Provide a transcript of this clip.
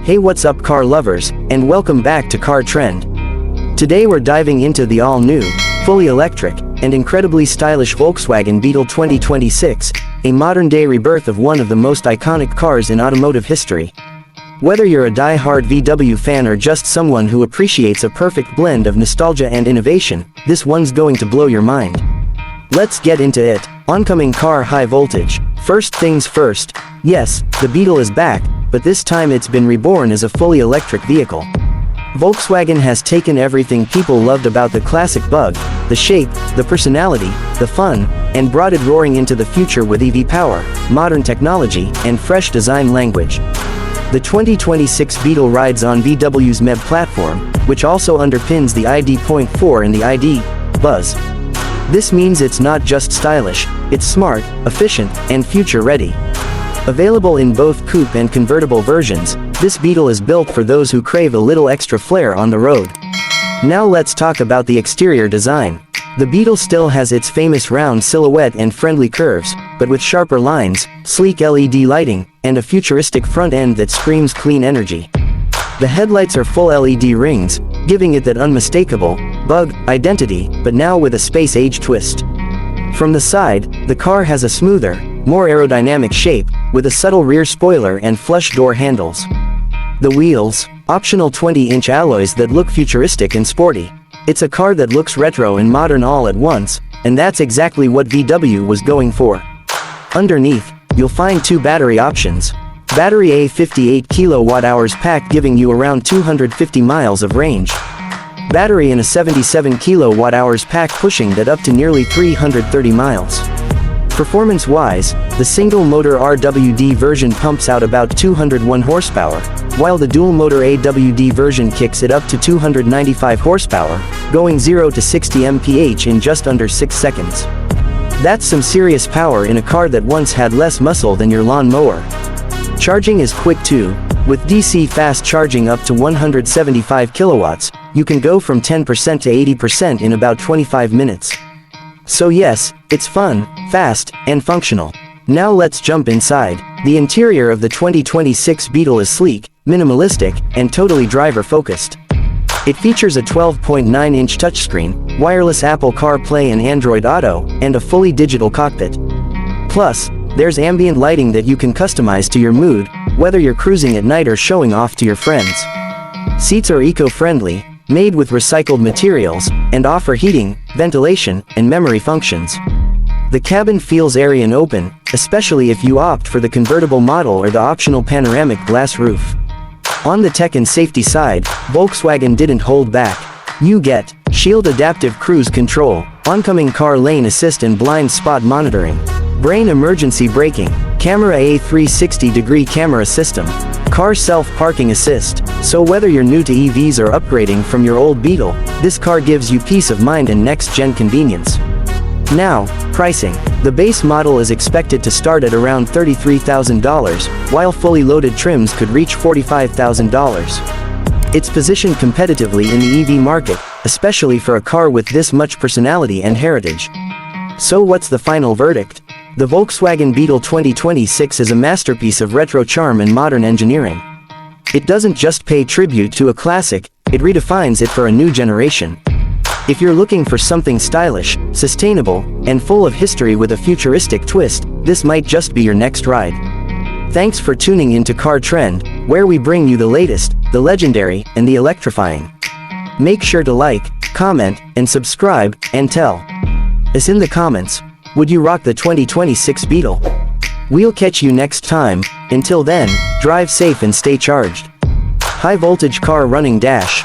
Hey, what's up car lovers, and welcome back to Car Trend. Today we're diving into the all-new, fully electric, and incredibly stylish Volkswagen Beetle 2026, a modern-day rebirth of one of the most iconic cars in automotive history. Whether you're a die-hard VW fan or just someone who appreciates a perfect blend of nostalgia and innovation, this one's going to blow your mind. Let's get into it. Oncoming car high voltage. First things first, yes, the Beetle is back, but this time it's been reborn as a fully electric vehicle. Volkswagen has taken everything people loved about the classic bug, the shape, the personality, the fun, and brought it roaring into the future with EV power, modern technology, and fresh design language. The 2026 Beetle rides on VW's MEB platform, which also underpins the ID.4 and the ID Buzz. This means it's not just stylish, it's smart, efficient, and future-ready. Available in both coupe and convertible versions, this Beetle is built for those who crave a little extra flair on the road. Now let's talk about the exterior design. The Beetle still has its famous round silhouette and friendly curves, but with sharper lines, sleek LED lighting, and a futuristic front end that screams clean energy. The headlights are full LED rings, giving it that unmistakable bug identity, but now with a space-age twist. From the side, the car has a smoother, more aerodynamic shape, with a subtle rear spoiler and flush door handles. The wheels, optional 20-inch alloys that look futuristic and sporty. It's a car that looks retro and modern all at once, and that's exactly what VW was going for. Underneath, you'll find two battery options. Battery A 58 kWh pack giving you around 250 miles of range. Battery in a 77 kWh pack pushing that up to nearly 330 miles. Performance-wise, the single-motor RWD version pumps out about 201 horsepower, while the dual-motor AWD version kicks it up to 295 horsepower, going 0 to 60 mph in just under 6 seconds. That's some serious power in a car that once had less muscle than your lawn mower. Charging is quick too. With DC fast charging up to 175 kilowatts, you can go from 10% to 80% in about 25 minutes. So yes, it's fun, fast, and functional. Now let's jump inside. The interior of the 2026 Beetle is sleek, minimalistic, and totally driver-focused. It features a 12.9-inch touchscreen, wireless Apple CarPlay and Android Auto, and a fully digital cockpit. Plus, there's ambient lighting that you can customize to your mood, whether you're cruising at night or showing off to your friends. Seats are eco-friendly, made with recycled materials, and offer heating, ventilation, and memory functions. The cabin feels airy and open, especially if you opt for the convertible model or the optional panoramic glass roof. On the tech and safety side, Volkswagen didn't hold back. You get Shield Adaptive Cruise Control, oncoming car lane assist and blind spot monitoring, Brain Emergency Braking, Camera A 360-degree camera system, Car Self-Parking Assist. So whether you're new to EVs or upgrading from your old Beetle, this car gives you peace of mind and next-gen convenience. Now, pricing. The base model is expected to start at around $33,000, while fully loaded trims could reach $45,000. It's positioned competitively in the EV market, especially for a car with this much personality and heritage. So what's the final verdict? The Volkswagen Beetle 2026 is a masterpiece of retro charm and modern engineering. It doesn't just pay tribute to a classic, it redefines it for a new generation. If you're looking for something stylish, sustainable, and full of history with a futuristic twist, this might just be your next ride. Thanks for tuning into Car Trend, where we bring you the latest, the legendary, and the electrifying. Make sure to like, comment, and subscribe, and tell us in the comments, would you rock the 2026 Beetle? We'll catch you next time. Until then, drive safe and stay charged. High voltage car running dash.